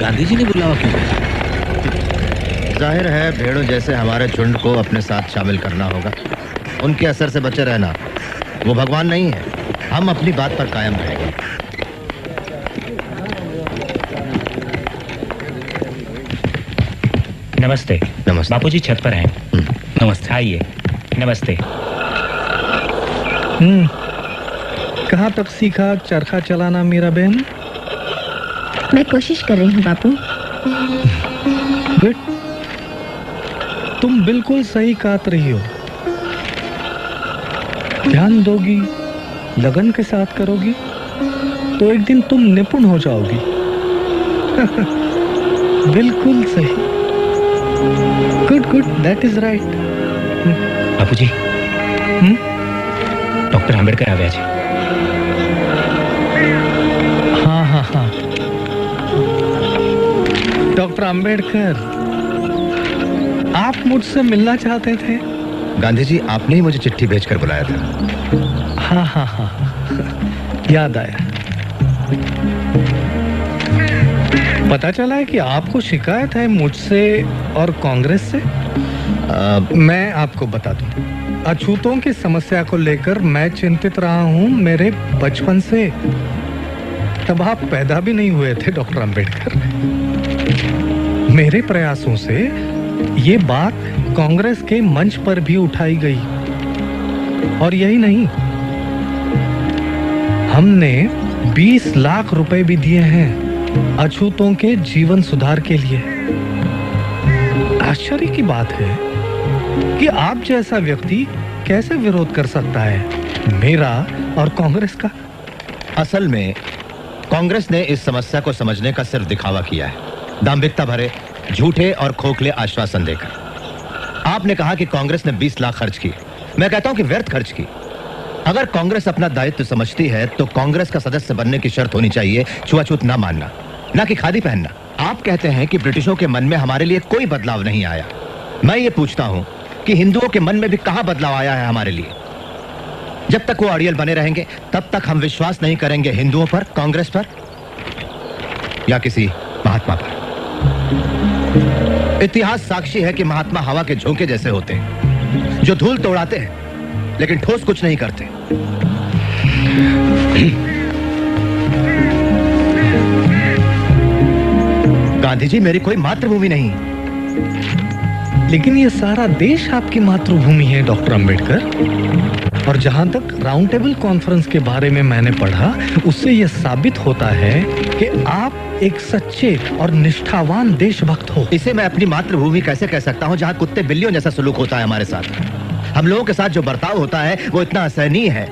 गांधी जी ने बुलावा क्यों? जाहिर है भेड़ों जैसे हमारे झुंड को अपने साथ शामिल करना होगा। उनके असर से बचे रहना। वो भगवान नहीं है, हम अपनी बात पर कायम रहेंगे। नमस्ते। नमस्ते। बापूजी छत पर हैं। नमस्ते। आइए। नमस्ते। कहाँ तक सीखा चरखा चलाना मेरा बहन? मैं कोशिश कर रही हूँ बापू। गुड। तुम बिल्कुल सही काट रही हो। ध्यान दोगी, लगन के साथ करोगी तो एक दिन तुम निपुण हो जाओगी। बिल्कुल सही। Good good, that is right. Bapuji, doctor Ambedkar आ गया जी। हाँ हाँ हाँ, डॉक्टर आंबेडकर, आप मुझसे मिलना चाहते थे? गांधी जी, आपने ही मुझे चिट्ठी भेजकर बुलाया था। हाँ हाँ हाँ, याद आया। पता चला है कि आपको शिकायत है मुझसे और कांग्रेस से। मैं आपको बता दूं, अछूतों की समस्या को लेकर मैं चिंतित रहा हूं मेरे बचपन से। तब आप पैदा भी नहीं हुए थे डॉक्टर अंबेडकर। मेरे प्रयासों से ये बात कांग्रेस के मंच पर भी उठाई गई। और यही नहीं, हमने 20 लाख रुपए भी दिए हैं अछूतों के जीवन सुधार के लिए। आश्चर्य की बात है कि आप जैसा व्यक्ति कैसे विरोध कर सकता है मेरा और कांग्रेस का। असल में कांग्रेस ने इस समस्या को समझने का सिर्फ दिखावा किया है, दांभिकता भरे झूठे और खोखले आश्वासन देकर। आपने कहा कि कांग्रेस ने 20 लाख खर्च की। मैं कहता हूं कि व्यर्थ खर्च की। अगर कांग्रेस अपना दायित्व समझती है तो कांग्रेस का सदस्य बनने की शर्त होनी चाहिए छुआछूत ना मानना, ना कि खादी पहनना। आप कहते हैं कि ब्रिटिशों के मन में हमारे लिए कोई बदलाव नहीं आया। मैं ये पूछता हूं कि हिंदुओं के मन में भी कहां बदलाव आया है हमारे लिए? जब तक वो अड़ियल बने रहेंगे तब तक हम विश्वास नहीं करेंगे हिंदुओं पर, कांग्रेस पर या किसी महात्मा पर। इतिहास साक्षी है कि महात्मा हवा के झोंके जैसे होते हैं, जो धूल तो उड़ाते हैं लेकिन ठोस कुछ नहीं करते। गांधी जी, मेरी कोई मातृभूमि नहीं, लेकिन ये सारा देश आपकी मातृभूमि है डॉक्टर अंबेडकर। और जहां तक राउंड टेबल कॉन्फ्रेंस के बारे में मैंने पढ़ा, उससे यह साबित होता है कि आप एक सच्चे और निष्ठावान देशभक्त हो। इसे मैं अपनी मातृभूमि कैसे कह सकता हूं जहां कुत्ते बिल्लियों जैसा सलूक होता है हमारे साथ? हम लोगों के साथ जो बर्ताव होता है वो इतना असहनीय है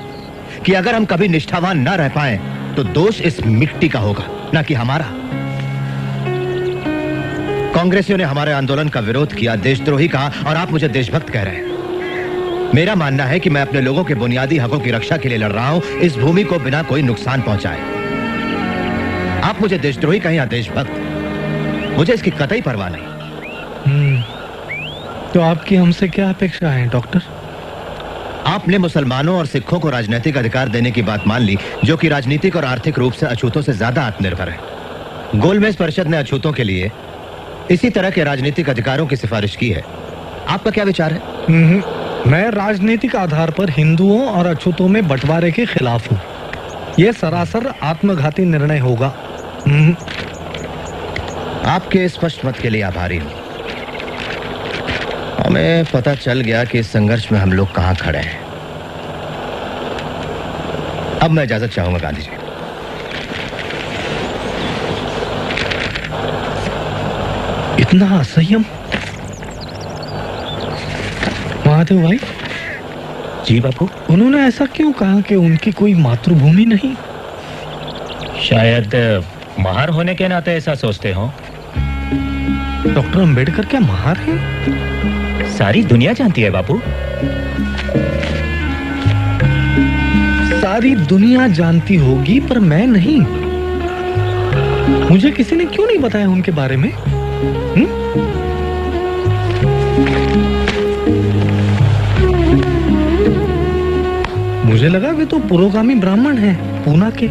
कि अगर हम कभी निष्ठावान ना रह पाए तो दोष इस मिट्टी का होगा, ना कि हमारा। कांग्रेसियों ने हमारे आंदोलन का विरोध किया, देशद्रोही कहा, और आप मुझे देशभक्त कह रहे हैं। मेरा मानना है कि मैं अपने लोगों के बुनियादी हकों की रक्षा के लिए लड़ रहा हूं, इस भूमि को बिना कोई नुकसान पहुंचाए। आप मुझे देशद्रोही कहें या देशभक्त, मुझे इसकी कतई परवाह नहीं। तो आपकी हमसे क्या अपेक्षा है डॉक्टर? आपने मुसलमानों और सिखों को राजनीतिक अधिकार देने की बात मान ली, जो कि राजनीतिक और आर्थिक रूप से अछूतों से ज्यादा आत्मनिर्भर है। गोलमेज परिषद ने अछूतों के लिए इसी तरह के राजनीतिक अधिकारों की सिफारिश की है। आपका क्या विचार है? मैं राजनीतिक आधार पर हिंदुओं और अछूतों में बंटवारे के खिलाफ हूँ। यह सरासर आत्मघाती निर्णय होगा। आपके स्पष्ट मत के लिए आभारी हूँ। हमें पता चल गया कि इस संघर्ष में हम लोग कहाँ खड़े हैं। अब मैं इजाजत चाहूंगा गांधी जी। इतना असंयम? महादेव भाई। जी बापू। उन्होंने ऐसा क्यों कहा कि उनकी कोई मातृभूमि नहीं? शायद महार होने के नाते ऐसा सोचते हो। डॉक्टर अंबेडकर क्या महार हैं? सारी दुनिया जानती है बापू। सारी दुनिया जानती होगी पर मैं नहीं। मुझे किसी ने क्यों नहीं बताया उनके बारे में? मुझे लगा वे तो पुरोगामी ब्राह्मण हैं, पूना के।